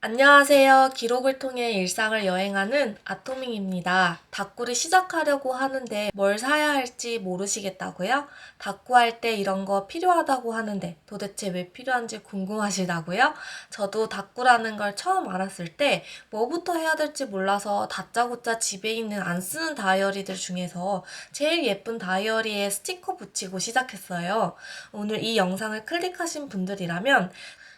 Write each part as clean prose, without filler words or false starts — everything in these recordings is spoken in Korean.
안녕하세요. 기록을 통해 일상을 여행하는 아토밍입니다. 다꾸를 시작하려고 하는데 뭘 사야 할지 모르시겠다고요? 다꾸 할 때 이런 거 필요하다고 하는데 도대체 왜 필요한지 궁금하시다고요? 저도 다꾸라는 걸 처음 알았을 때 뭐부터 해야 될지 몰라서 다짜고짜 집에 있는 안 쓰는 다이어리들 중에서 제일 예쁜 다이어리에 스티커 붙이고 시작했어요. 오늘 이 영상을 클릭하신 분들이라면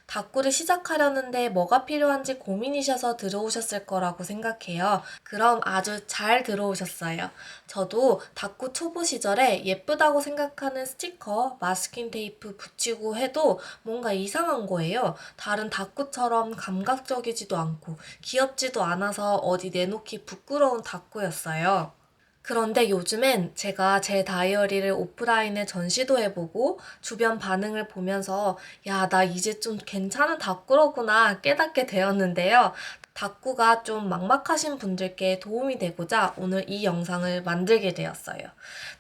다꾸를 시작하려는데 뭐가 필요한지 고민이셔서 들어오셨을 거라고 생각해요. 그럼 아주 잘 들어오셨어요. 저도 다꾸 초보 시절에 예쁘다고 생각하는 스티커, 마스킹 테이프 붙이고 해도 뭔가 이상한 거예요. 다른 다꾸처럼 감각적이지도 않고 귀엽지도 않아서 어디 내놓기 부끄러운 다꾸였어요. 그런데 요즘엔 제가 제 다이어리를 오프라인에 전시도 해보고 주변 반응을 보면서 야, 나 이제 좀 괜찮은 다꾸로구나 깨닫게 되었는데요. 다꾸가 좀 막막하신 분들께 도움이 되고자 오늘 이 영상을 만들게 되었어요.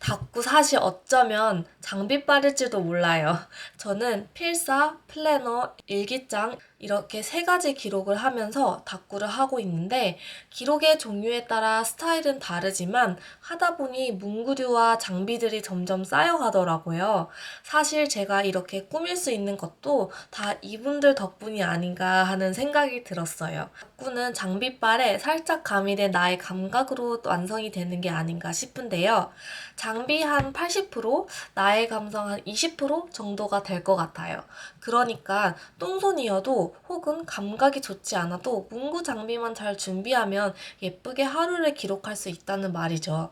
다꾸 사실 어쩌면 장비빨일지도 몰라요. 저는 필사, 플래너, 일기장 이렇게 세 가지 기록을 하면서 다꾸를 하고 있는데 기록의 종류에 따라 스타일은 다르지만 하다 보니 문구류와 장비들이 점점 쌓여가더라고요. 사실 제가 이렇게 꾸밀 수 있는 것도 다 이분들 덕분이 아닌가 하는 생각이 들었어요. 다꾸는 장비빨에 살짝 가미된 나의 감각으로 완성이 되는 게 아닌가 싶은데요. 장비 한 80%, 나의 감성 한 20% 정도가 될 것 같아요. 그러니까 똥손이어도 혹은 감각이 좋지 않아도 문구 장비만 잘 준비하면 예쁘게 하루를 기록할 수 있다는 말이죠.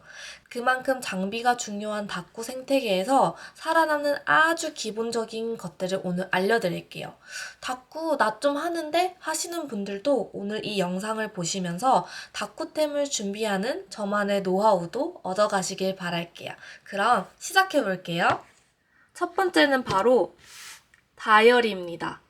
그만큼 장비가 중요한 다꾸 생태계에서 살아남는 아주 기본적인 것들을 오늘 알려드릴게요. 다꾸 나 좀 하는데 하시는 분들도 오늘 이 영상을 보시면서 다꾸템을 준비하는 저만의 노하우도 얻어가시길 바랄게요. 그럼 시작해 볼게요. 첫 번째는 바로 다이어리입니다.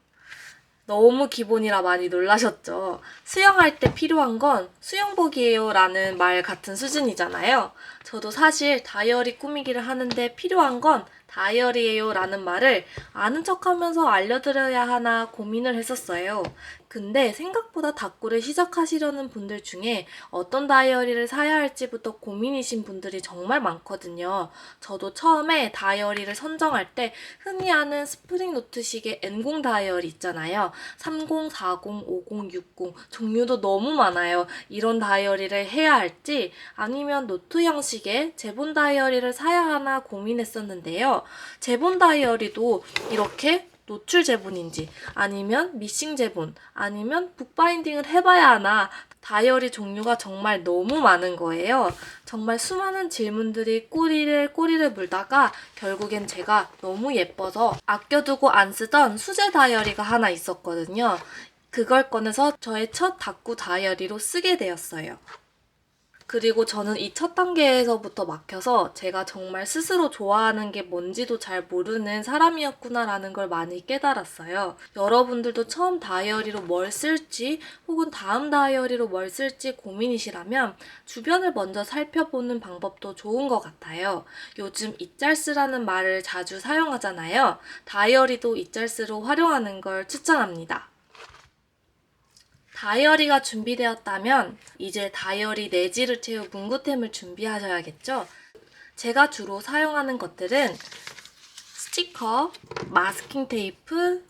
너무 기본이라 많이 놀라셨죠? 수영할 때 필요한 건 수영복이에요 라는 말 같은 수준이잖아요. 저도 사실 다이어리 꾸미기를 하는데 필요한 건 다이어리예요 라는 말을 아는 척 하면서 알려드려야 하나 고민을 했었어요. 근데 생각보다 다꾸를 시작하시려는 분들 중에 어떤 다이어리를 사야 할지부터 고민이신 분들이 정말 많거든요. 저도 처음에 다이어리를 선정할 때 흔히 아는 스프링 노트식의 N0 다이어리 있잖아요. 30, 40, 50, 60 종류도 너무 많아요. 이런 다이어리를 해야 할지 아니면 노트 형식의 제본 다이어리를 사야 하나 고민했었는데요. 제본 다이어리도 이렇게 노출 제본인지 아니면 미싱 제본 아니면 북바인딩을 해봐야 하나 다이어리 종류가 정말 너무 많은 거예요. 정말 수많은 질문들이 꼬리를 물다가 결국엔 제가 너무 예뻐서 아껴두고 안 쓰던 수제 다이어리가 하나 있었거든요. 그걸 꺼내서 저의 첫 다꾸 다이어리로 쓰게 되었어요. 그리고 저는 이 첫 단계에서부터 막혀서 제가 정말 스스로 좋아하는 게 뭔지도 잘 모르는 사람이었구나라는 걸 많이 깨달았어요. 여러분들도 처음 다이어리로 뭘 쓸지 혹은 다음 다이어리로 뭘 쓸지 고민이시라면 주변을 먼저 살펴보는 방법도 좋은 것 같아요. 요즘 이짤스라는 말을 자주 사용하잖아요. 다이어리도 이짤스로 활용하는 걸 추천합니다. 다이어리가 준비되었다면 이제 다이어리 내지를 채울 문구템을 준비하셔야겠죠? 제가 주로 사용하는 것들은 스티커, 마스킹 테이프,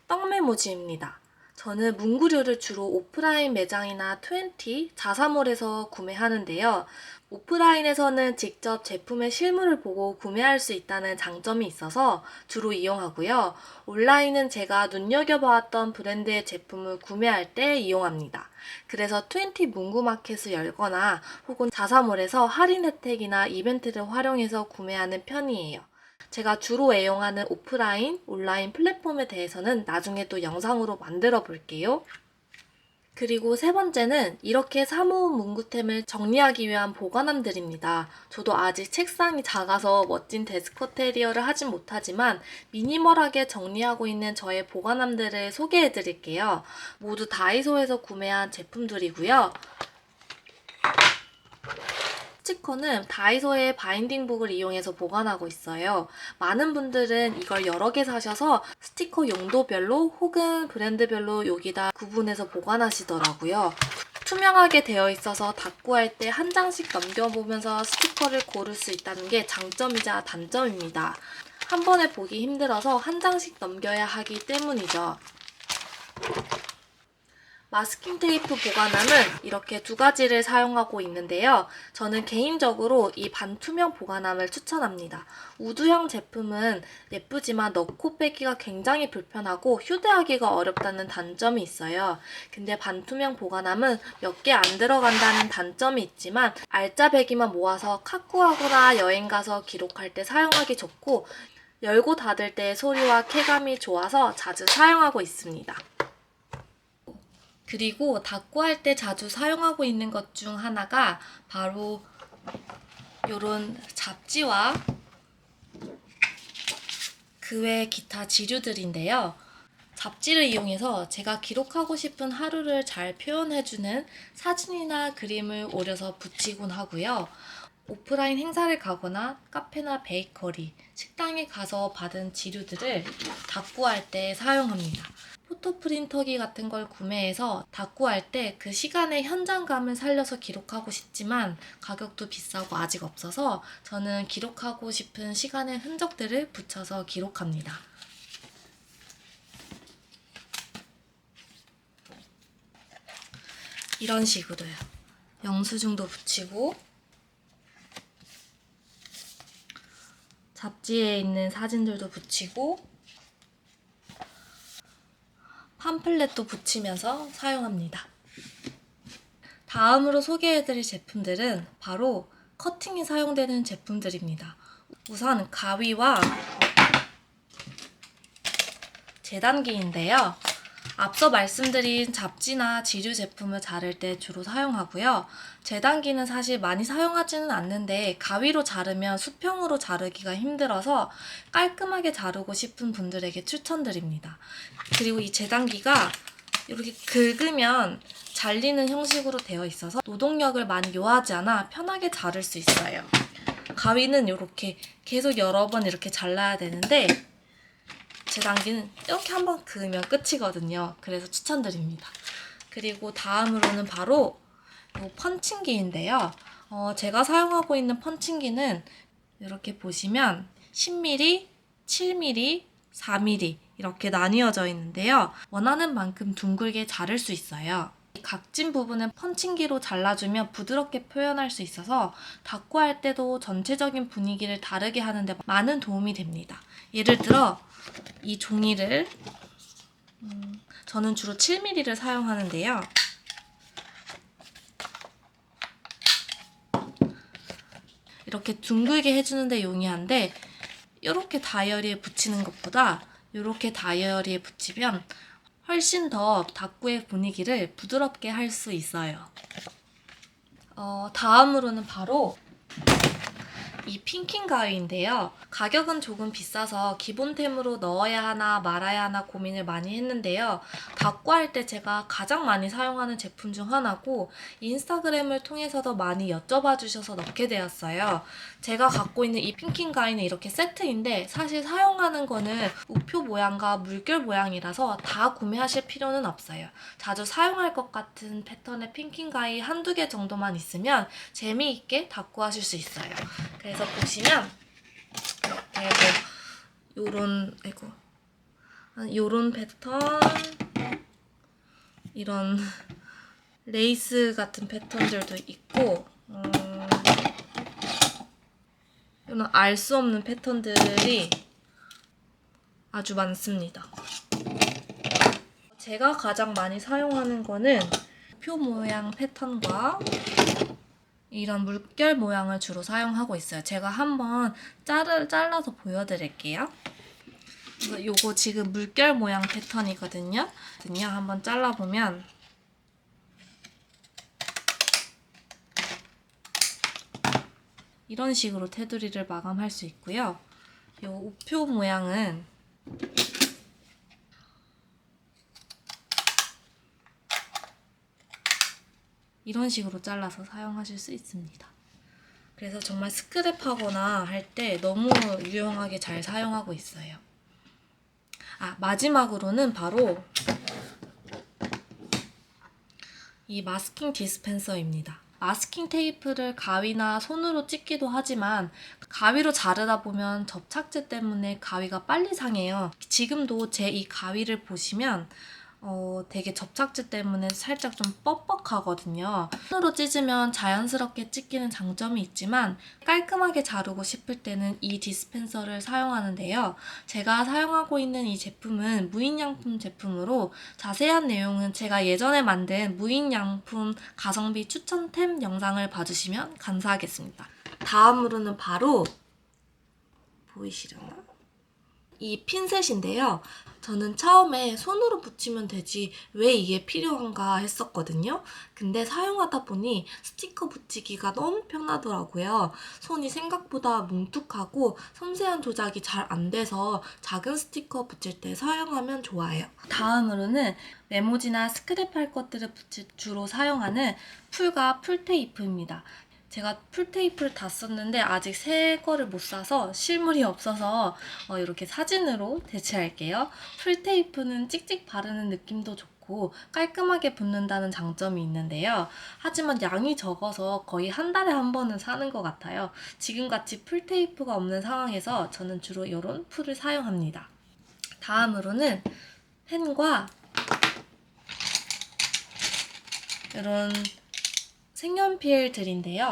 떡메모지입니다. 저는 문구류를 주로 오프라인 매장이나 20, 자사몰에서 구매하는데요. 오프라인에서는 직접 제품의 실물을 보고 구매할 수 있다는 장점이 있어서 주로 이용하고요. 온라인은 제가 눈여겨보았던 브랜드의 제품을 구매할 때 이용합니다. 그래서 20 문구마켓을 열거나 혹은 자사몰에서 할인 혜택이나 이벤트를 활용해서 구매하는 편이에요. 제가 주로 애용하는 오프라인, 온라인 플랫폼에 대해서는 나중에 또 영상으로 만들어 볼게요. 그리고 세 번째는 이렇게 사모은 문구템을 정리하기 위한 보관함들입니다. 저도 아직 책상이 작아서 멋진 데스크 테리어를 하진 못하지만 미니멀하게 정리하고 있는 저의 보관함들을 소개해 드릴게요. 모두 다이소에서 구매한 제품들이고요. 스티커는 다이소의 바인딩북을 이용해서 보관하고 있어요. 많은 분들은 이걸 여러 개 사셔서 스티커 용도별로 혹은 브랜드별로 여기다 구분해서 보관하시더라고요. 투명하게 되어 있어서 닦고할 때 한 장씩 넘겨보면서 스티커를 고를 수 있다는 게 장점이자 단점입니다. 한 번에 보기 힘들어서 한 장씩 넘겨야 하기 때문이죠. 마스킹 테이프 보관함은 이렇게 두 가지를 사용하고 있는데요. 저는 개인적으로 이 반투명 보관함을 추천합니다. 우드형 제품은 예쁘지만 넣고 빼기가 굉장히 불편하고 휴대하기가 어렵다는 단점이 있어요. 근데 반투명 보관함은 몇 개 안 들어간다는 단점이 있지만 알짜배기만 모아서 카쿠하거나 여행 가서 기록할 때 사용하기 좋고 열고 닫을 때 소리와 쾌감이 좋아서 자주 사용하고 있습니다. 그리고 닦고 할 때 자주 사용하고 있는 것 중 하나가 바로 이런 잡지와 그 외 기타 지류들인데요. 잡지를 이용해서 제가 기록하고 싶은 하루를 잘 표현해주는 사진이나 그림을 오려서 붙이곤 하고요. 오프라인 행사를 가거나 카페나 베이커리, 식당에 가서 받은 지류들을 닦고할 때 사용합니다. 포토 프린터기 같은 걸 구매해서 닦고할 때 그 시간의 현장감을 살려서 기록하고 싶지만 가격도 비싸고 아직 없어서 저는 기록하고 싶은 시간의 흔적들을 붙여서 기록합니다. 이런 식으로요. 영수증도 붙이고 잡지에 있는 사진들도 붙이고 팜플렛도 붙이면서 사용합니다. 다음으로 소개해드릴 제품들은 바로 커팅에 사용되는 제품들입니다. 우선 가위와 재단기인데요. 앞서 말씀드린 잡지나 지류 제품을 자를 때 주로 사용하고요. 재단기는 사실 많이 사용하지는 않는데 가위로 자르면 수평으로 자르기가 힘들어서 깔끔하게 자르고 싶은 분들에게 추천드립니다. 그리고 이 재단기가 이렇게 긁으면 잘리는 형식으로 되어 있어서 노동력을 많이 요하지 않아 편하게 자를 수 있어요. 가위는 이렇게 계속 여러 번 이렇게 잘라야 되는데 재단기는 이렇게 한번 그으면 끝이거든요. 그래서 추천드립니다. 그리고 다음으로는 바로 이 펀칭기인데요. 제가 사용하고 있는 펀칭기는 이렇게 보시면 10mm, 7mm, 4mm 이렇게 나뉘어져 있는데요. 원하는 만큼 둥글게 자를 수 있어요. 각진 부분은 펀칭기로 잘라주면 부드럽게 표현할 수 있어서 닦고 할 때도 전체적인 분위기를 다르게 하는데 많은 도움이 됩니다. 예를 들어 이 종이를 저는 주로 7mm를 사용하는데요. 이렇게 둥글게 해주는데 용이한데 이렇게 다이어리에 붙이는 것보다 이렇게 다이어리에 붙이면 훨씬 더 닦고의 분위기를 부드럽게 할 수 있어요. 다음으로는 바로 이 핑킹 가위인데요. 가격은 조금 비싸서 기본템으로 넣어야 하나 말아야 하나 고민을 많이 했는데요. 닦고 할 때 제가 가장 많이 사용하는 제품 중 하나고 인스타그램을 통해서도 많이 여쭤봐 주셔서 넣게 되었어요. 제가 갖고 있는 이 핑킹 가위는 이렇게 세트인데 사실 사용하는 거는 우표 모양과 물결 모양이라서 다 구매하실 필요는 없어요. 자주 사용할 것 같은 패턴의 핑킹 가위 한두 개 정도만 있으면 재미있게 닦고 하실 수 있어요. 그래서 보시면 이렇게 요런 패턴, 이런 레이스 같은 패턴들도 있고 이런 알 수 없는 패턴들이 아주 많습니다. 제가 가장 많이 사용하는 거는 표 모양 패턴과 이런 물결 모양을 주로 사용하고 있어요. 제가 한번 잘라서 보여드릴게요. 요거 지금 물결 모양 패턴이거든요. 한번 잘라보면 이런 식으로 테두리를 마감할 수 있고요. 요 우표 모양은 이런 식으로 잘라서 사용하실 수 있습니다. 그래서 정말 스크랩하거나 할 때 너무 유용하게 잘 사용하고 있어요. 마지막으로는 바로 이 마스킹 디스펜서입니다. 마스킹 테이프를 가위나 손으로 찢기도 하지만 가위로 자르다 보면 접착제 때문에 가위가 빨리 상해요. 지금도 제 이 가위를 보시면 되게 접착제 때문에 살짝 좀 뻑뻑하거든요. 손으로 찢으면 자연스럽게 찢기는 장점이 있지만 깔끔하게 자르고 싶을 때는 이 디스펜서를 사용하는데요. 제가 사용하고 있는 이 제품은 무인양품 제품으로 자세한 내용은 제가 예전에 만든 무인양품 가성비 추천템 영상을 봐주시면 감사하겠습니다. 다음으로는 바로 보이시려나? 이 핀셋인데요. 저는 처음에 손으로 붙이면 되지 왜 이게 필요한가 했었거든요. 근데 사용하다 보니 스티커 붙이기가 너무 편하더라고요. 손이 생각보다 뭉툭하고 섬세한 조작이 잘 안 돼서 작은 스티커 붙일 때 사용하면 좋아요. 다음으로는 메모지나 스크랩할 것들을 주로 사용하는 풀과 풀테이프입니다. 제가 풀테이프를 다 썼는데 아직 새 거를 못 사서 실물이 없어서 이렇게 사진으로 대체할게요. 풀테이프는 찍찍 바르는 느낌도 좋고 깔끔하게 붙는다는 장점이 있는데요. 하지만 양이 적어서 거의 한 달에 한 번은 사는 것 같아요. 지금같이 풀테이프가 없는 상황에서 저는 주로 이런 풀을 사용합니다. 다음으로는 펜과 이런 색연필들인데요.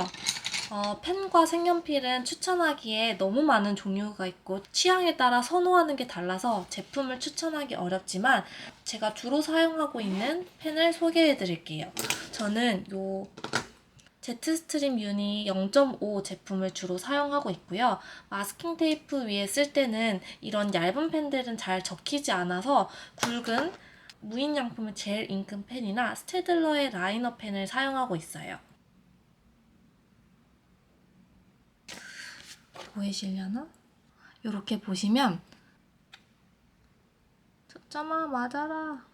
펜과 색연필은 추천하기에 너무 많은 종류가 있고 취향에 따라 선호하는 게 달라서 제품을 추천하기 어렵지만 제가 주로 사용하고 있는 펜을 소개해 드릴게요. 저는 요 제트스트림 유니 0.5 제품을 주로 사용하고 있고요. 마스킹 테이프 위에 쓸 때는 이런 얇은 펜들은 잘 적히지 않아서 굵은 무인양품의 젤 잉크 펜이나 스테들러의 라이너 펜을 사용하고 있어요. 보이시려나? 이렇게 보시면 초점아 맞아라.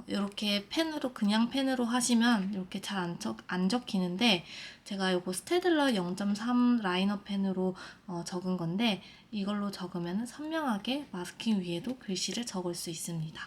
이렇게 펜으로 그냥 펜으로 하시면 이렇게 잘 안 적히는데 제가 이거 스테들러 0.3 라이너 펜으로 적은 건데 이걸로 적으면 선명하게 마스킹 위에도 글씨를 적을 수 있습니다.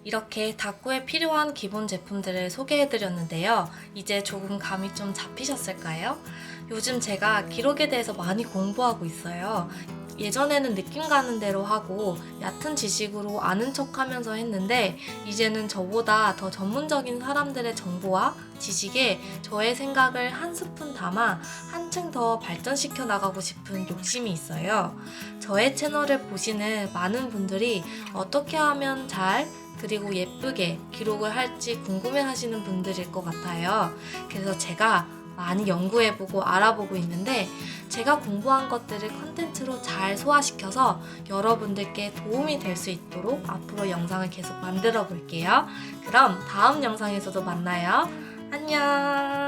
이렇게 다꾸에 필요한 기본 제품들을 소개해드렸는데요. 이제 조금 감이 좀 잡히셨을까요? 요즘 제가 기록에 대해서 많이 공부하고 있어요. 예전에는 느낌 가는 대로 하고 얕은 지식으로 아는 척 하면서 했는데 이제는 저보다 더 전문적인 사람들의 정보와 지식에 저의 생각을 한 스푼 담아 한층 더 발전시켜 나가고 싶은 욕심이 있어요. 저의 채널을 보시는 많은 분들이 어떻게 하면 그리고 예쁘게 기록을 할지 궁금해 하시는 분들일 것 같아요. 그래서 제가 많이 연구해보고 알아보고 있는데 제가 공부한 것들을 컨텐츠로 잘 소화시켜서 여러분들께 도움이 될 수 있도록 앞으로 영상을 계속 만들어 볼게요. 그럼 다음 영상에서도 만나요. 안녕.